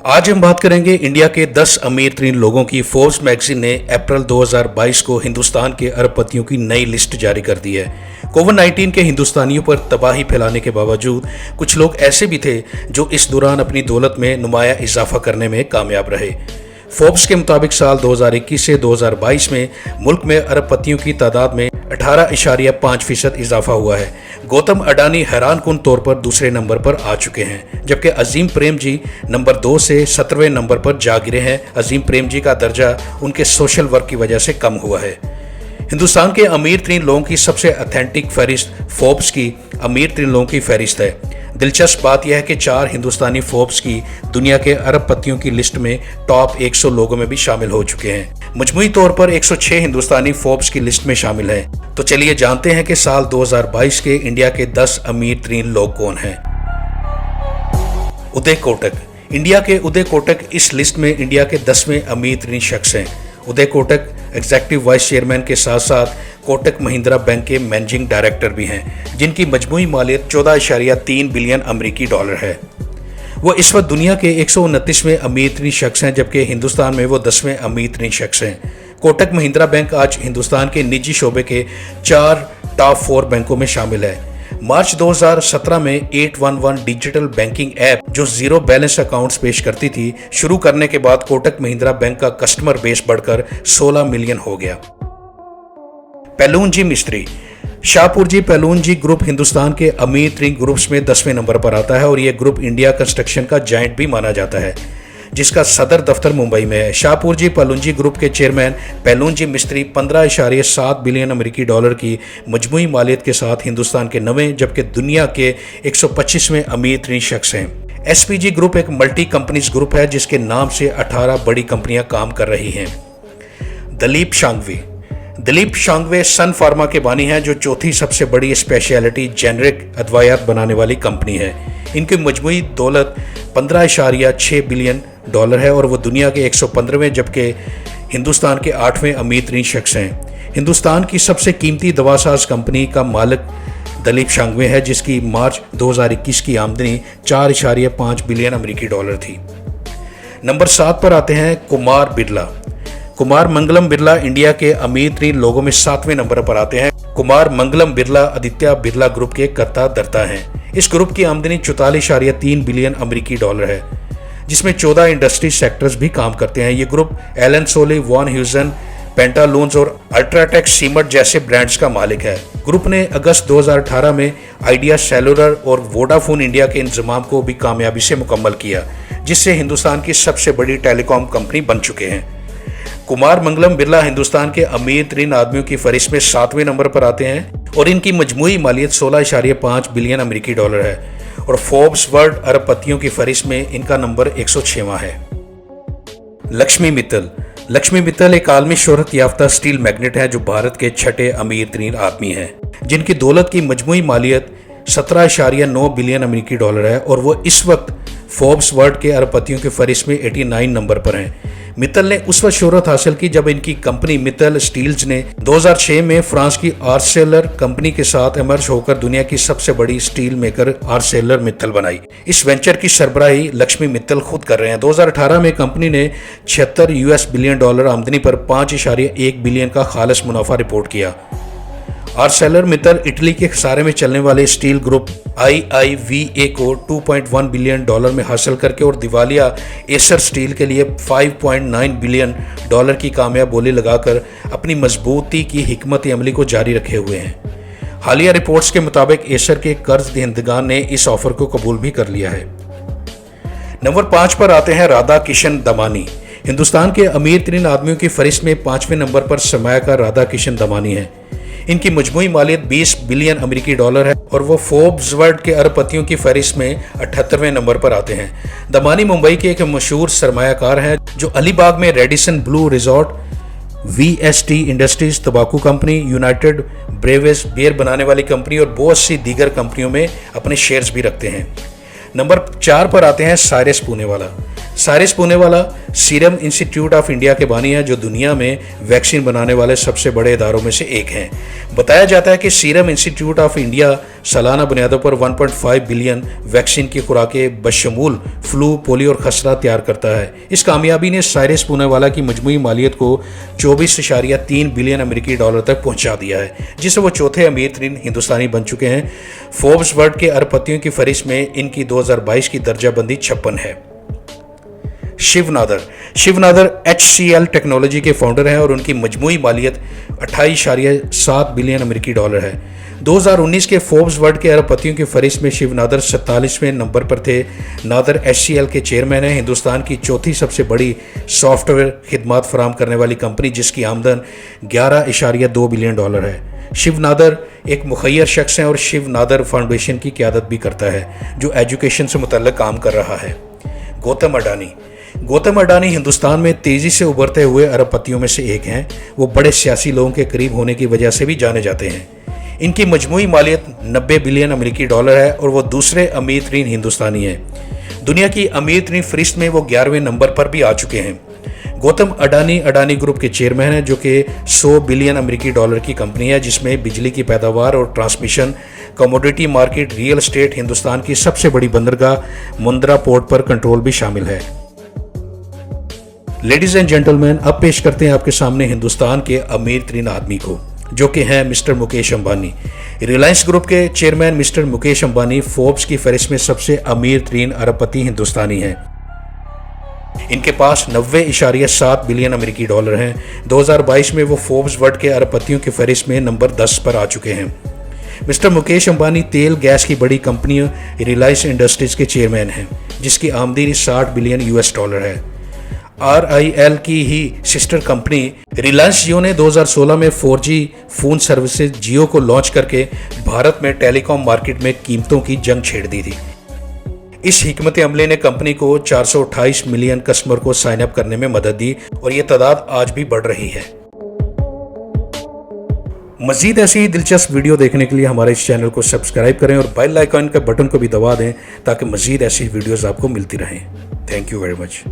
आज हम बात करेंगे इंडिया के 10 अमीर तरीन लोगों की। फोर्ब्स मैगजीन ने अप्रैल 2022 को हिंदुस्तान के अरबपतियों की नई लिस्ट जारी कर दी है। कोविड-19 के हिंदुस्तानियों पर तबाही फैलाने के बावजूद कुछ लोग ऐसे भी थे जो इस दौरान अपनी दौलत में नुमाया इजाफा करने में कामयाब रहे। फोर्ब्स के मुताबिक साल 2021 से 2022 में मुल्क में अरबपतियों की तादाद में 18.5% इजाफा हुआ है। गौतम अडानी हैरानकुन तौर पर दूसरे नंबर पर आ चुके हैं, जबकि अजीम प्रेमजी नंबर 2 से 17वें नंबर पर जा गिरे हैं। अजीम प्रेमजी का दर्जा उनके सोशल वर्क की वजह से कम हुआ है। हिंदुस्तान के अमीर तरीन लोगों की सबसे ऑथेंटिक फहरिस्त फोर्ब्स की अमीर तरीन लोगों की फहरिस्त है। दिलचस्प बात यह है कि 4 हिंदुस्तानी फोर्ब्स की दुनिया के अरबपतियों की लिस्ट में टॉप 100 लोगों में भी शामिल हो चुके हैं। मजमूई तौर पर 106 हिंदुस्तानी फोर्ब्स की लिस्ट में शामिल हैं। तो चलिए जानते हैं कि साल 2022 के इंडिया के 10 अमीर तरीन लोग कौन हैं। उदय कोटक। इंडिया के उदय कोटक इस लिस्ट में इंडिया के 10वें अमीर तरीन शख्स हैं। Uday Kotak executive vice chairman के साथ साथ कोटक महिंद्रा बैंक के मैनेजिंग डायरेक्टर भी हैं, जिनकी मजमूई मालियत 14.3 बिलियन अमेरिकी डॉलर है। वो इस वक्त दुनिया के 129वें अमीर तरीन शख्स हैं, जबकि हिंदुस्तान में वो 10वें अमीर तरीन शख्स हैं। कोटक महिंद्रा बैंक आज हिंदुस्तान के निजी शोबे के 4 टॉप 4 बैंकों में शामिल है। मार्च 2017 में 811 डिजिटल बैंकिंग ऐप, जो जीरो बैलेंस अकाउंट्स पेश करती थी, शुरू करने के बाद कोटक महिंद्रा बैंक का कस्टमर बेस बढ़कर 16 मिलियन हो गया। पैलूनजी मिस्त्री। शाहपुरजी पैलूनजी ग्रुप हिंदुस्तान के अमीर तरीन ग्रुप्स में 10वें नंबर पर आता है और यह ग्रुप इंडिया कंस्ट्रक्शन का जायंट भी माना जाता है, जिसका सदर दफ्तर मुंबई में है। शाहपुरजी पैलूनजी ग्रुप के चेयरमैन पैलूनजी मिस्त्री 15.7 बिलियन अमेरिकी डॉलर की मजमूई मालियत के साथ हिंदुस्तान के 9वें जबकि दुनिया के 125वें अमीर तरीन शख्स हैं। एसपीजी ग्रुप एक मल्टी कंपनीज ग्रुप है जिसके नाम से 18 बड़ी कंपनियां काम कर रही हैं। दिलीप शांघवी। दिलीप शांघवी सन फार्मा के बानी हैं, जो चौथी सबसे बड़ी स्पेशलिटी जेनरिक अदवायात बनाने वाली कंपनी है। इनकी मजमूई दौलत 15.6 बिलियन डॉलर है और वो दुनिया के 115वें जबकि हिंदुस्तान के 8वें अमीर तरीन शख्स हैं। हिंदुस्तान की सबसे कीमती दवासाज कंपनी का मालिक दिलीप शांघवी है, जिसकी मार्च 2021 की आमदनी 4.5 बिलियन अमेरिकी डॉलर थी। नंबर 7 पर आते हैं कुमार बिरला। कुमार मंगलम बिरला इंडिया के अमीर तरीन लोगों में 7वें नंबर पर आते हैं। कुमार मंगलम बिरला आदित्य बिरला ग्रुप के कर्ता धर्ता हैं। इस ग्रुप की आमदनी 44.3 बिलियन अमेरिकी डॉलर है, जिसमें 14 इंडस्ट्री सेक्टर्स भी काम करते हैं। ये group Allen Solly, Van Heusen, Pantaloons और अल्ट्राटेक सीमेंट जैसे ब्रांड्स का मालिक है। ग्रुप ने अगस्त 2018 में आइडिया सेलुलर और वोडाफोन इंडिया के इंतजाम को भी कामयाबी से मुकम्मल किया, जिससे हिंदुस्तान की सबसे बड़ी टेलीकॉम कंपनी बन चुके हैं। कुमार मंगलम बिरला हिंदुस्तान के अमीर तरीन आदमियों की फहरिस्त में 7वें नंबर पर आते हैं और इनकी मजमूई मालियत 16.5 बिलियन अमेरिकी डॉलर है और फोर्ब्स वर्ल्ड अरबपतियों की फहरिस्त में इनका नंबर 106वां है। लक्ष्मी मित्तल। लक्ष्मी मित्तल एक आलमी शोहरत याफ्ता स्टील मैग्नेट है, जो भारत के 6ठे अमीर तरीन आदमी हैं, जिनकी दौलत की मजमूई मालियत 17.9 बिलियन अमेरिकी डॉलर है और वो इस वक्त फोर्ब्स वर्ल्ड के अरबपतियों की फहरिस्त में 89 नंबर पर हैं। मित्तल ने उस वक्त शोहरत हासिल की जब इनकी कंपनी मित्तल स्टील्स ने 2006 में फ्रांस की आर्सेलर कंपनी के साथ इमर्ज होकर दुनिया की सबसे बड़ी स्टील मेकर आर्सेलर मित्तल बनाई। इस वेंचर की सरबराही लक्ष्मी मित्तल खुद कर रहे हैं। 2018 में कंपनी ने 76 US बिलियन डॉलर आमदनी पर 5.1 बिलियन का खालिस मुनाफा रिपोर्ट किया। आर्सेलर मित्तल इटली के खसारे में चलने वाले स्टील ग्रुप IIVA को 2.1 बिलियन डॉलर में हासिल करके और दिवालिया एसर स्टील के लिए 5.9 बिलियन डॉलर की कामयाब बोली लगाकर अपनी मजबूती की हिकमत अमली को जारी रखे हुए हैं। हालिया रिपोर्ट्स के मुताबिक एसर के कर्ज दहिंदगान ने इस ऑफर को कबूल भी कर लिया है। नंबर 5 पर आते हैं राधा किशन दमानी। हिंदुस्तान के अमीर तरीन आदमियों की फहरिस्त में 5वें नंबर पर सरमायाकार राधा किशन दमानी है। इनकी मजमूई मालियत 20 बिलियन अमेरिकी डॉलर है और वो फोर्ब्स वर्ल्ड के अरबपतियों की फहरिस्त में 78वें नंबर पर आते हैं। दमानी मुंबई के एक मशहूर सरमायाकार हैं, जो अलीबाग में Radisson Blu resort, VST industries तंबाकू कंपनी, यूनाइटेड ब्रेवेज बियर बनाने वाली कंपनी और बहुत सी दीगर कंपनियों में अपने शेयर्स भी रखते हैं। नंबर 4 पर आते हैं Cyrus Poonawalla. Cyrus Poonawalla Serum Institute of India के बानी हैं, जो दुनिया में वैक्सीन बनाने वाले सबसे बड़े इदारों में से एक हैं। बताया जाता है कि सीरम इंस्टीट्यूट ऑफ इंडिया सालाना बुनियादों पर 1.5 बिलियन वैक्सीन की खुराकें बशमूल फ्लू, पोलियो और खसरा तैयार करता है। इस कामयाबी ने साइरस पूनेवाला की मजमूई मालियत को 24.3 बिलियन अमेरिकी डॉलर तक पहुंचा दिया है, जिससे वो चौथे अमीर तरीन हिंदुस्तानी बन चुके हैं। फोर्ब्स वर्ल्ड के अरबपतियों की फहरिस्त में इनकी 2022 की दर्जाबंदी 56 है। शिव नादर HCL टेक्नोलॉजी के फाउंडर हैं और उनकी मजमूई मालियत 28.7 बिलियन अमेरिकी डॉलर है। 2019 के फोर्ब्स वर्ल्ड के अरबपतियों की फहरिस्त में शिव नादर 47वें नंबर पर थे। नादर HCL के चेयरमैन हैं, हिंदुस्तान की चौथी सबसे बड़ी सॉफ्टवेयर खिदमात फराहम करने वाली कंपनी, जिसकी आमदन 11.2 बिलियन डॉलर है। शिव नादर एक मुखय्यर शख्स हैं और शिव नादर फाउंडेशन की क़यादत भी करता है, जो एजुकेशन से मुतल्लिक़ काम कर रहा है। गौतम अडानी हिंदुस्तान में तेज़ी से उभरते हुए अरबपतियों में से एक हैं। वो बड़े सियासी लोगों के करीब होने की वजह से भी जाने जाते हैं। इनकी मजमूई मालियत 90 बिलियन अमेरिकी डॉलर है और वो दूसरे अमीर तरीन हिंदुस्तानी हैं। दुनिया की अमीर तरीन फहरिस्त में वो 11वें नंबर पर भी आ चुके हैं। गौतम अडानी ग्रुप के चेयरमैन हैं, जो कि 100 बिलियन अमेरिकी डॉलर की कंपनी है, जिसमें बिजली की पैदावार और transmission, commodity market, real estate, Hindustan की सबसे बड़ी बंदरगाह मुंद्रा पोर्ट पर कंट्रोल भी शामिल है। लेडीज एंड जेंटलमैन, अब पेश करते हैं आपके सामने हिंदुस्तान के अमीर तरीन आदमी को, जो कि हैं मिस्टर मुकेश अंबानी। रिलायंस ग्रुप के chairman mister Mukesh Ambani Forbes की फहरिस्त में सबसे अमीर तरीन अरबपति हिंदुस्तानी हैं। इनके पास 90.7 बिलियन अमेरिकी डॉलर हैं। 2022 में वो फोर्ब्स वर्ल्ड के अरबपतियों की फहरिस्त में नंबर 10 पर आ चुके हैं। मिस्टर मुकेश अंबानी तेल गैस की बड़ी कंपनी रिलायंस इंडस्ट्रीज के चेयरमैन हैं, जिसकी आमदनी 60 बिलियन US डॉलर है। RIL की ही सिस्टर कंपनी रिलायंस जियो ने 2016 में 4G फोन सर्विसेज जियो को लॉन्च करके भारत में टेलीकॉम मार्केट में कीमतों की जंग छेड़ दी थी। इस हिकमत अमले ने कंपनी को 428 मिलियन कस्टमर को साइन अप करने में मदद दी और ये तादाद आज भी बढ़ रही है। मजीद ऐसी ही दिलचस्प वीडियो देखने के लिए हमारे इस चैनल को सब्सक्राइब करें और बेल आइकन के बटन को भी दबा दें, ताकि मजीद ऐसी वीडियोस आपको मिलती रहें। Thank you very much.